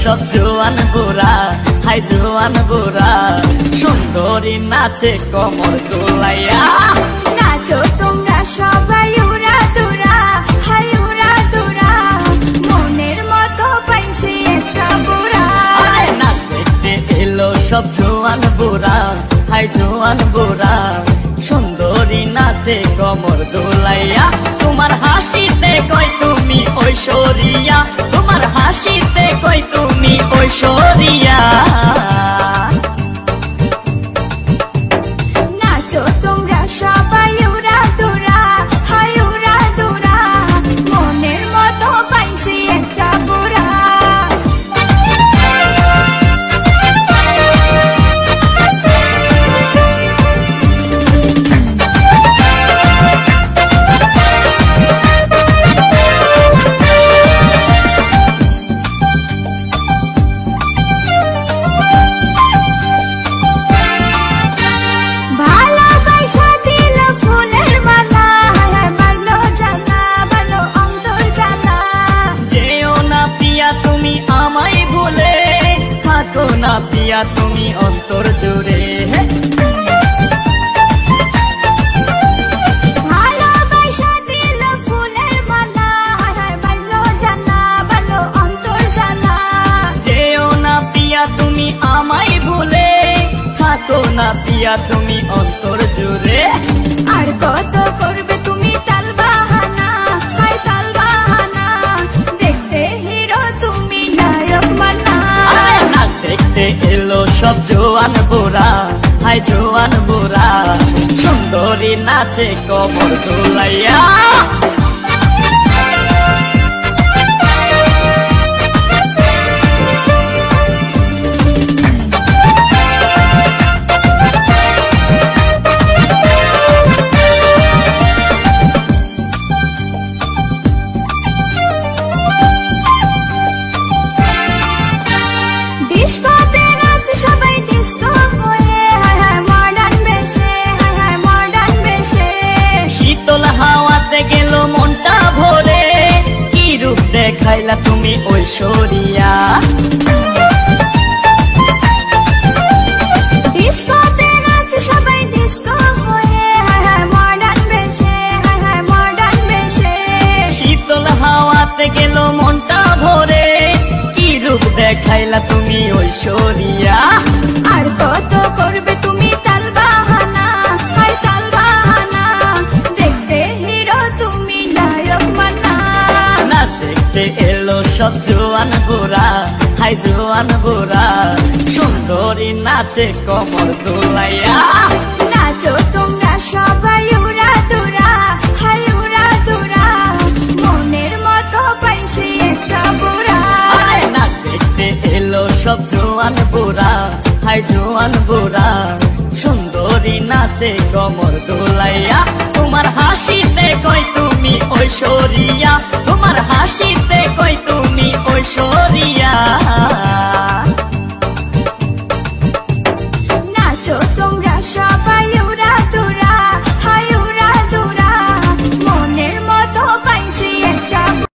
সব জোয়ান বুড়া, হাই জোয়ান বুড়া, সুন্দরী নাচে কমর দোলাইয়া। নাচো তোমরা সবাই উড়া দুরা, হাই উড়া দুরা, মনের মতো পাইছি একটা বুড়া। নাচ দেখতে এলো সব জোয়ান বুড়া, হাই জোয়ান বুড়া, সুন্দরী নাচে কমর দোলাইয়া। তোমার হাসিতে কই তুমি ঐশ্বরিয়া, তোমার হাসিতে কই তুমি ঐশ্বরিয়া। নাচো তোমরা সবাই উড়া দুরা, হাই উড়া দুরা, মনের মতো পাইছি একটা বুড়া। ভালোবাসা দিল ফুলের মালা, মারলো জ্বালা, ভালো অন্তর জ্বালা। যেও না পিয়া তুমি আমায় ভুলে, থাকো না পিয়া তুমি অন্তর জুড়ে। ভালোবাসা দিল ফুলের মালা, মারলো জ্বালা, ভালো অন্তর জ্বালা। যেও না পিয়া তুমি আমায় ভুলে, থাকো না পিয়া তুমি অন্তর জুড়ে। আর কত করবে তুমি তাল বাহানা, হাই তাল বাহানা, দেখতে হিরো তুমি নায়ক মানা। নাচ দেখতে এলো সব জোয়ান বুড়া, হাই জোয়ান বুড়া, সুন্দরী নাচে কমর দোলাইয়া। ডিস্কোতে নাচ সবাই ডিস্কো হয়ে, হায় হায় মডার্ন বেশে, হায় হায় মডার্ন বেশে। শীতল হাওয়াতে গেল মনটা ভরে, কি রূপ দেখাইলা তুমি ঐশ্বরিয়া। ডিস্কোতে নাচ সবাই ডিস্কো হয়ে, হায় হায় মডার্ন বেশে, হায় হায় মডার্ন বেশে। শীতল হাওয়াতে গেল মনটা ভরে, কি রূপ দেখাইলা তুমি ঐশ্বরিয়া। আর কত করবে তুমি তাল বাহানা, হাই তাল বাহানা, দেখতে হিরো তুমি নায়ক মানা। নাচ দেখতে এলো সব জোয়ান বুড়া, হাই জোয়ান বুড়া, সুন্দরী নাচে কমর দোলাইয়া। নাচো তোমরা সবাই উড়া দুরা, হাই উড়া দুরা, মনের মতো পাইছি একটা বুড়া। নাচ দেখতে এলো সব জোয়ান বুড়া, হাই জোয়ান বুড়া, সুন্দরী নাচে কমর দোলাইয়া। তোমার হাসিতে কই তুমি ঐশ্বরিয়া, তোমার হাসিতে কই তুমি